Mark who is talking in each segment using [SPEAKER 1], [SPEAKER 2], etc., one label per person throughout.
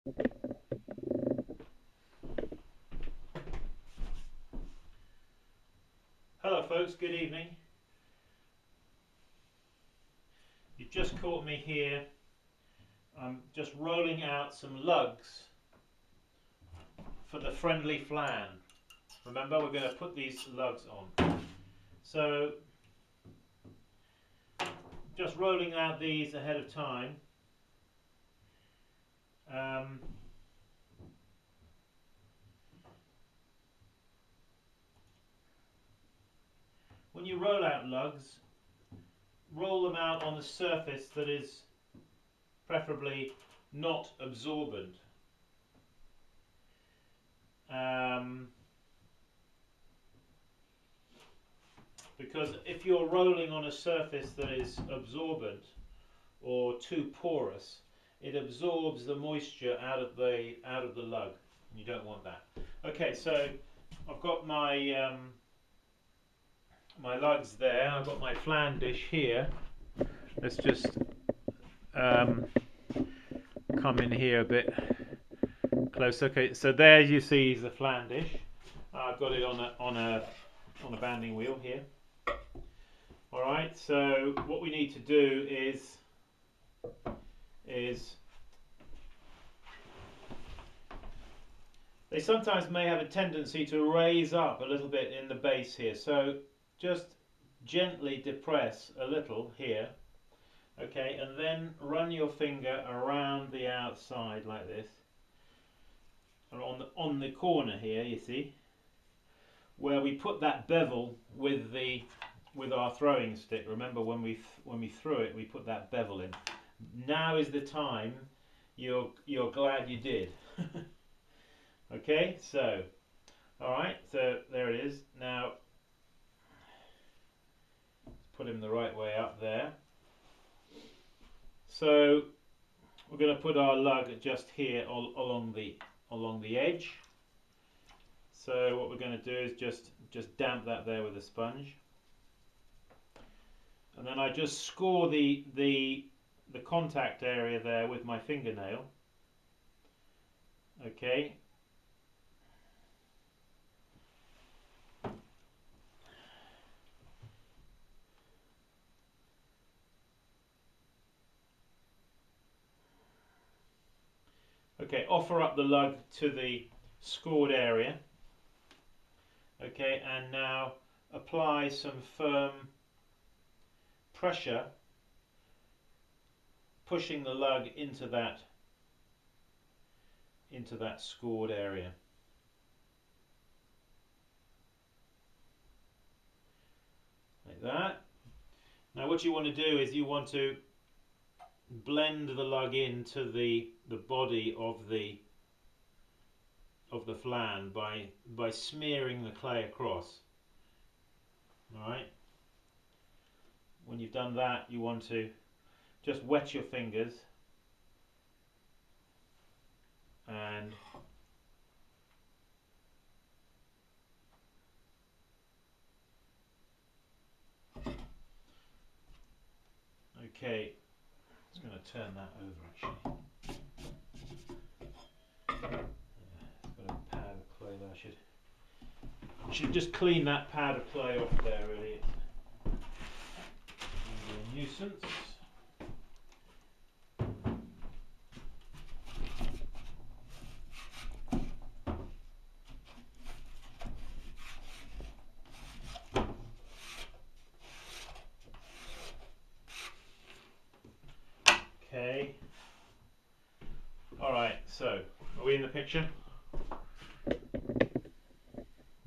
[SPEAKER 1] Hello folks, good evening. You've just caught me here. I'm just rolling out some lugs for the friendly flan. Remember, we're going to put these lugs on. So, just rolling out these ahead of time. Um, when you roll out lugs, roll them out on a surface that is preferably not absorbent. Because if you're rolling on a surface that is absorbent or too porous, it absorbs the moisture out of the lug. You don't want that. Okay, so I've got my my lugs there. I've got my flan dish here. Let's just come in here a bit close. Okay, so there you see is the flan dish. I've got it on a banding wheel here. All right. So what we need to do is they sometimes may have a tendency to raise up a little bit in the base here. So just gently depress a little here. Okay, and then run your finger around the outside like this. Or on the corner here, you see, where we put that bevel with our throwing stick. Remember when we threw it, we put that bevel in. Now is the time you're glad you did. Okay, so alright, so there it is. Now put him the right way up there. So we're going to put our lug just here along the edge. So what we're going to do is just damp that there with a sponge, and then I just score the contact area there with my fingernail. Okay. Okay, offer up the lug to the scored area. Okay, and now apply some firm pressure, pushing the lug into that scored area. Like that. Now what you want to do is you want to blend the lug into the body of the flan by smearing the clay across. Alright. When you've done that, you want to just wet your fingers and okay, I'm going to turn that over actually. It's got a pad of clay there. I should just clean that pad of clay off there really. It's a nuisance. Okay. Alright, so are we in the picture?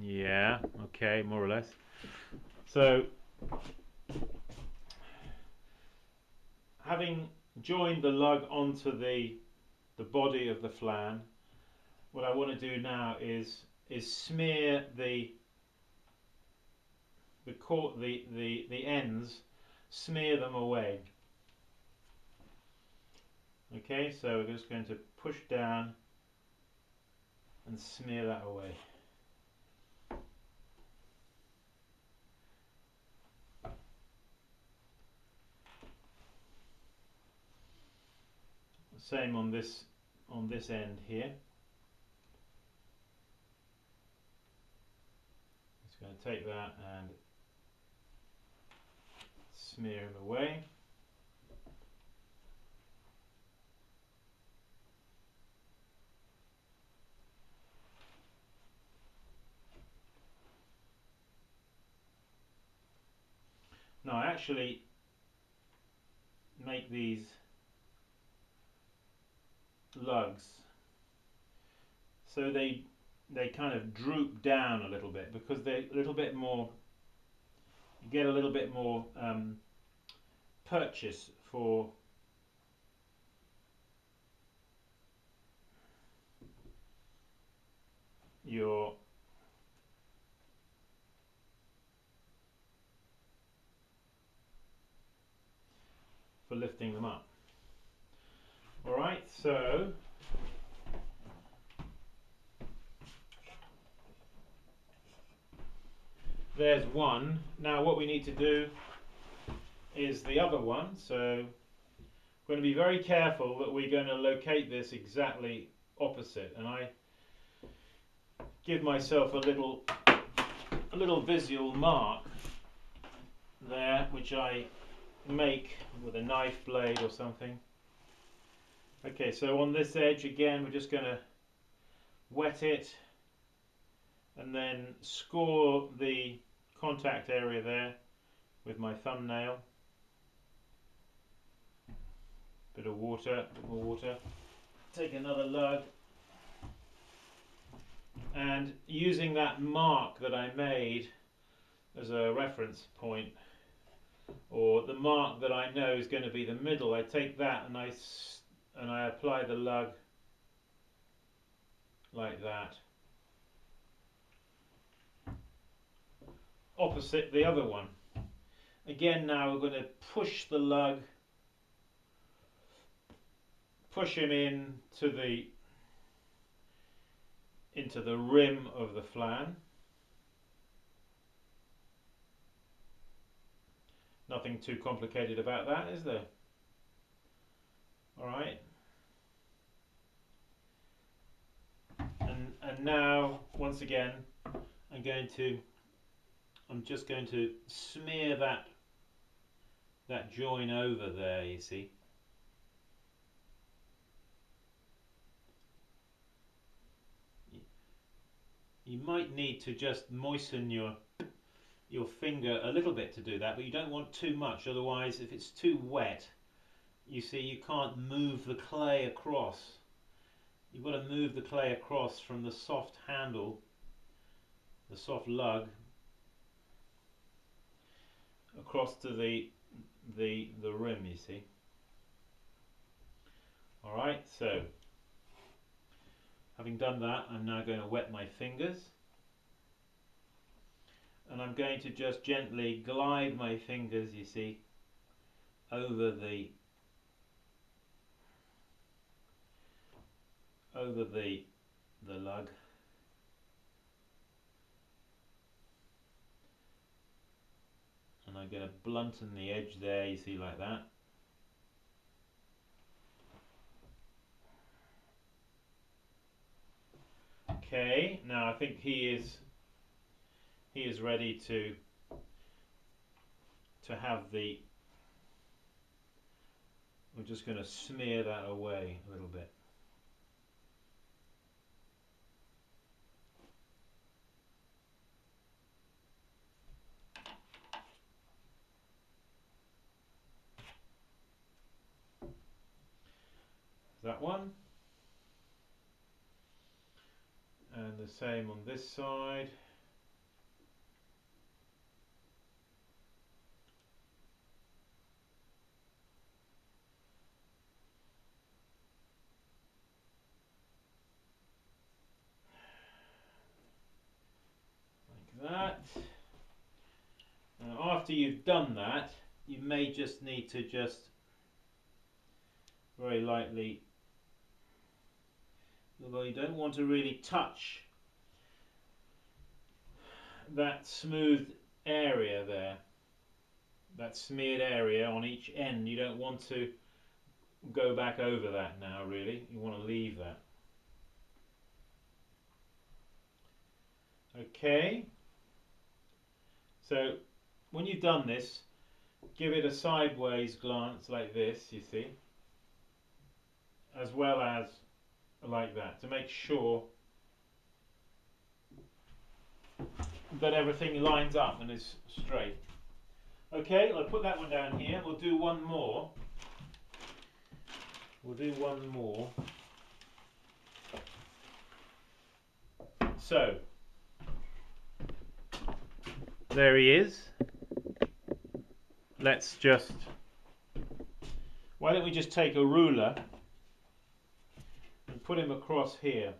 [SPEAKER 1] Yeah, okay, more or less. So having joined the lug onto the body of the flan, what I want to do now is smear the ends, smear them away. Okay, so we're just going to push down and smear that away. Same on this on this end here. Just going to take that and smear him away. Now I actually make these lugs so they kind of droop down a little bit, because they're a little bit more, you get a little bit more purchase for your lifting them up. Alright, so there's one. Now what we need to do is the other one, so we're going to be very careful that we're going to locate this exactly opposite, and I give myself a little visual mark there, which I make with a knife blade or something. Okay, so on this edge again we're just going to wet it and then score the contact area there with my thumbnail. Bit of water, bit more water. Take another lug, and using that mark that I made as a reference point, or the mark that I know is going to be the middle, I take that and I apply the lug like that, opposite the other one. Again, now we're going to push the lug, push him into the rim of the flan. Nothing too complicated about that, is there? Alright. And now, once again, I'm just going to smear that join over there, you see. You might need to just moisten your finger a little bit to do that, but you don't want too much, otherwise if it's too wet, you see, you can't move the clay across. You've got to move the clay across from the soft handle, the soft lug, across to the rim, you see. Alright, so having done that, I'm now going to wet my fingers, and I'm going to just gently glide my fingers, you see, over the lug. And I'm going to blunten the edge there, you see, like that. Okay, now I think he is ready to have the, we're just going to smear that away a little bit. That one, and the same on this side. Like that. Now after you've done that, you may just need to just very lightly, although you don't want to really touch that smooth area there, that smeared area on each end. You don't want to go back over that now, really. You want to leave that. Okay, so when you've done this, give it a sideways glance like this, you see, as well as like that, to make sure that everything lines up and is straight. Okay, I'll put that one down here. We'll do one more. We'll do one more. So, there he is. Let's just, why don't we just take a ruler and put him across here.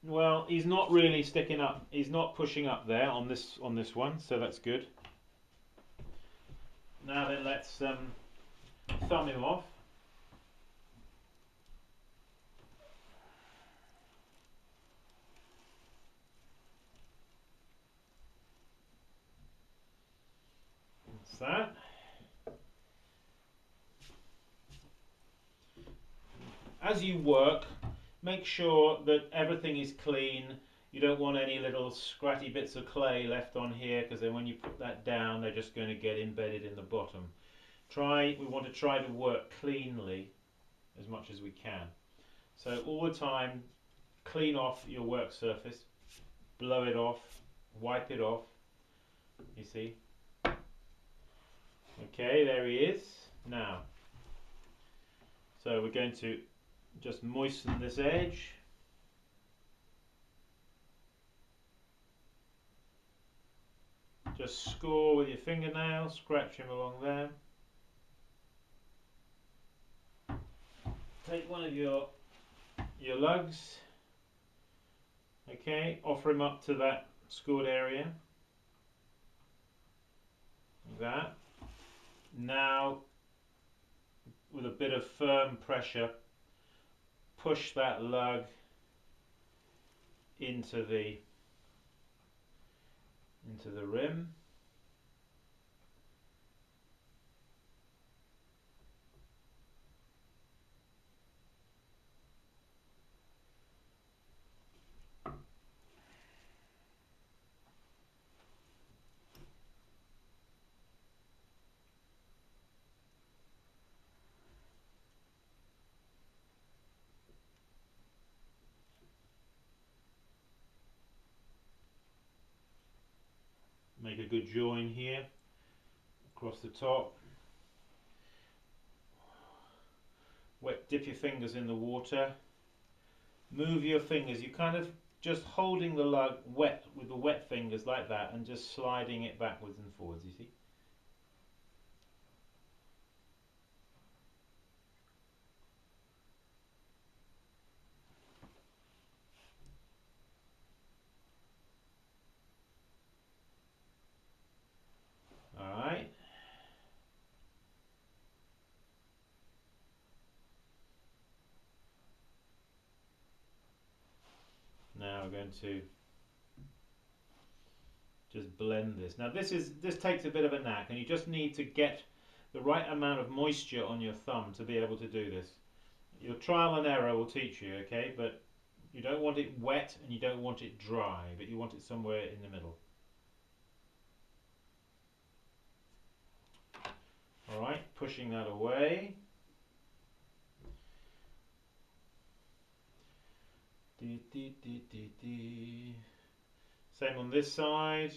[SPEAKER 1] Well, he's not really sticking up. He's not pushing up there on this one, so that's good. Now then, let's thumb him off. That's that. As you work, make sure that everything is clean. You don't want any little scratty bits of clay left on here, because then when you put that down, they're just going to get embedded in the bottom. We want to try to work cleanly as much as we can. So all the time, clean off your work surface, blow it off, wipe it off, you see. Okay, there he is. Now, so we're going to just moisten this edge. Just score with your fingernail, scratch him along there. Take one of your lugs. Okay, offer him up to that scored area. Like that. Now, with a bit of firm pressure, push that lug into the rim. Make a good join here across the top. Dip your fingers in the water. Move your fingers. You're kind of just holding the lug wet with the wet fingers like that and just sliding it backwards and forwards, you see. Alright. Now we're going to just blend this. Now this takes a bit of a knack, and you just need to get the right amount of moisture on your thumb to be able to do this. Your trial and error will teach you, okay? But you don't want it wet and you don't want it dry, but you want it somewhere in the middle. Alright, pushing that away. Same on this side.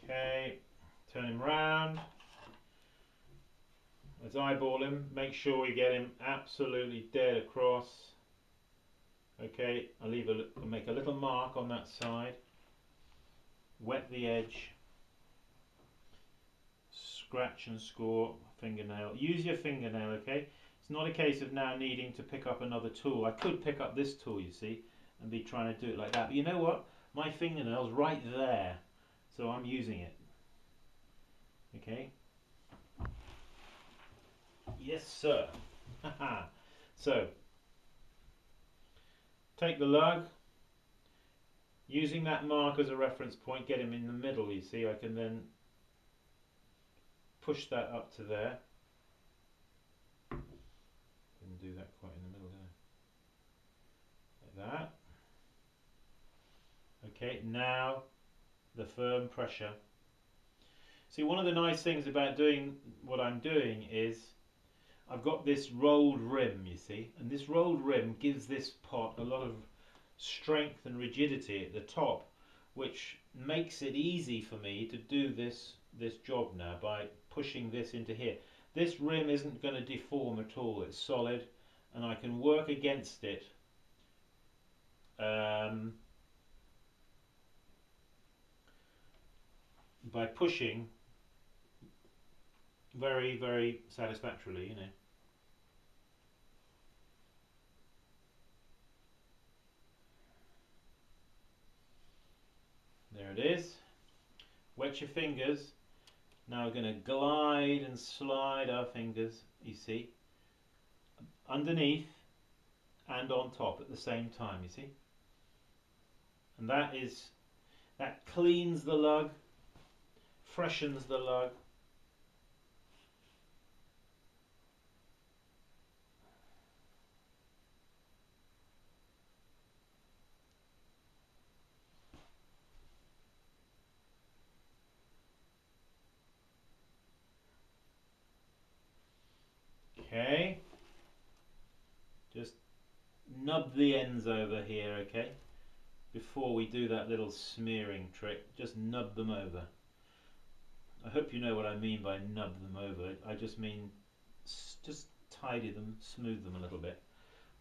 [SPEAKER 1] Okay, turn him round. Let's eyeball him. Make sure we get him absolutely dead across. Okay, I'll make a little mark on that side. Wet the edge. Scratch and score fingernail. Use your fingernail, okay? It's not a case of now needing to pick up another tool. I could pick up this tool, you see, and be trying to do it like that. But you know what? My fingernail's right there, so I'm using it. Okay? Yes, sir. So, take the lug, using that mark as a reference point, get him in the middle, you see. I can then push that up to there. Didn't do that quite in the middle, did I? Like that. Okay, now the firm pressure. See, one of the nice things about doing what I'm doing is I've got this rolled rim, you see, and this rolled rim gives this pot a lot of strength and rigidity at the top, which makes it easy for me to do this job now by pushing this into here. This rim isn't going to deform at all, it's solid, and I can work against it by pushing very, very satisfactorily, you know. There it is. Wet your fingers. Now we're going to glide and slide our fingers, you see, underneath and on top at the same time, you see. And that cleans the lug, freshens the lug. Okay, just nub the ends over here, okay, before we do that little smearing trick. Just nub them over. I hope you know what I mean by nub them over. I just mean just tidy them, smooth them a little bit,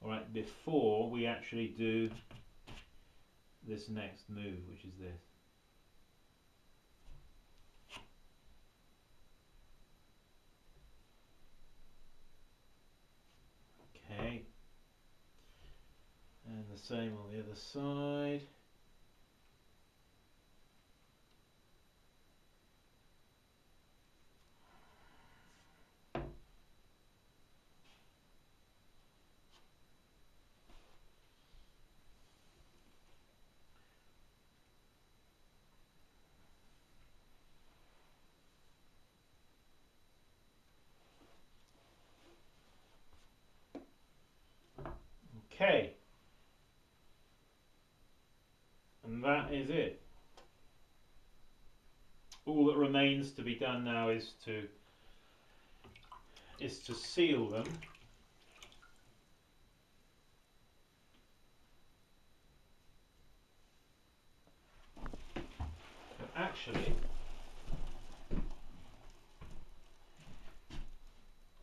[SPEAKER 1] alright, before we actually do this next move, which is this. Okay, and the same on the other side. Okay, and that is it. All that remains to be done now is to seal them. But actually,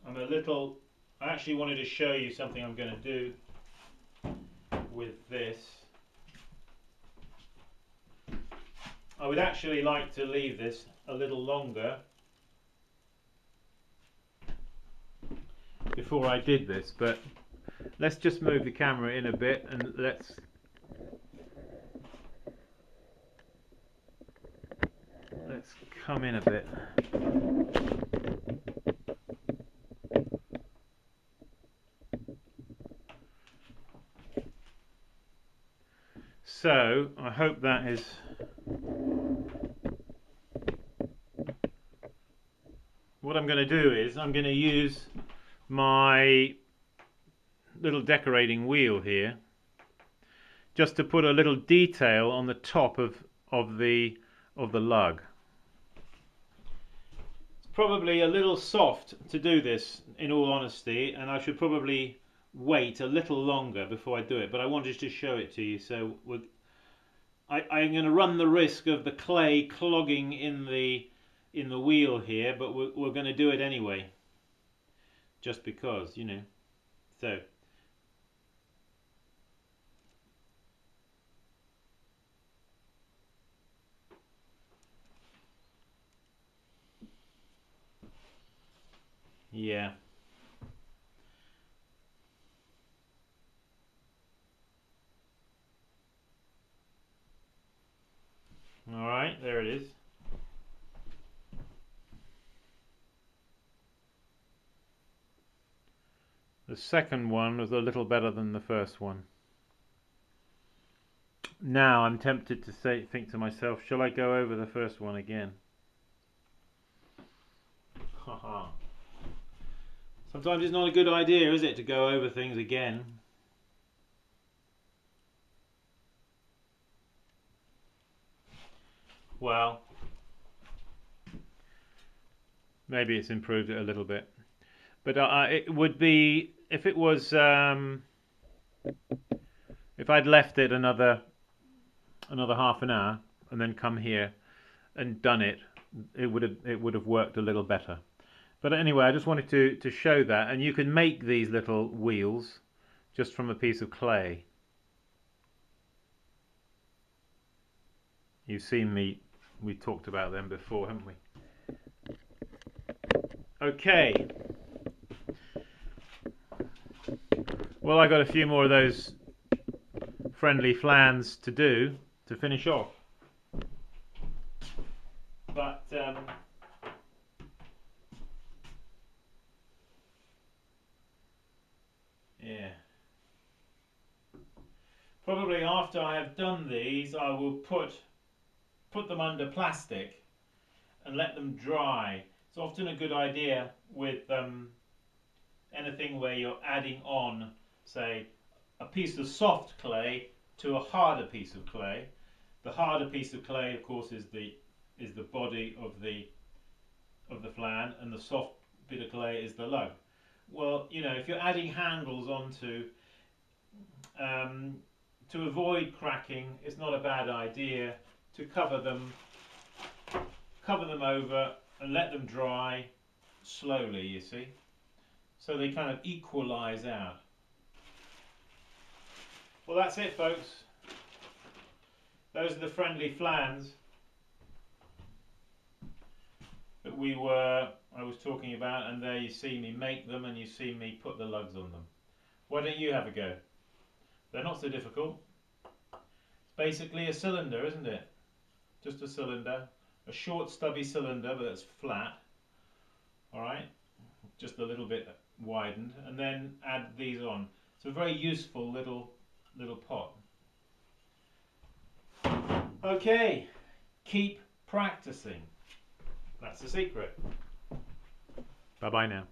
[SPEAKER 1] I actually wanted to show you something I'm going to do with this. I would actually like to leave this a little longer before I did this, but let's just move the camera in a bit and let's come in a bit. So I hope that is what I'm going to do is I'm going to use my little decorating wheel here just to put a little detail on the top of the lug. It's probably a little soft to do this, in all honesty, and I should probably wait a little longer before I do it, but I wanted to show it to you. So I'm going to run the risk of the clay clogging in the wheel here, but we're going to do it anyway, just because, you know. So yeah. Alright, there it is. The second one was a little better than the first one. Now I'm tempted to think to myself, shall I go over the first one again? Haha. Sometimes it's not a good idea, is it, to go over things again? Well, maybe it's improved it a little bit. But it would be, if it was, if I'd left it another half an hour and then come here and done it, it would have worked a little better. But anyway, I just wanted to show that, and you can make these little wheels just from a piece of clay. You've seen me, we talked about them before, haven't we? Okay. Well, I got a few more of those friendly flans to do to finish off. But yeah. Probably after I have done these, I will put them under plastic and let them dry. It's often a good idea with anything where you're adding on, say, a piece of soft clay to a harder piece of clay. The harder piece of clay, of course, is the body of the flan, and the soft bit of clay is the lug. Well, you know, if you're adding handles onto, to avoid cracking, it's not a bad idea to cover them over and let them dry slowly, you see, so they kind of equalize out. Well, that's it, folks. Those are the friendly flans that I was talking about, and there you see me make them and you see me put the lugs on them. Why don't you have a go? They're not so difficult. It's basically a cylinder, isn't it? Just a cylinder, a short stubby cylinder, but that's flat. Alright, just a little bit widened, and then add these on. It's a very useful little pot. Okay, keep practicing. That's the secret. Bye bye now.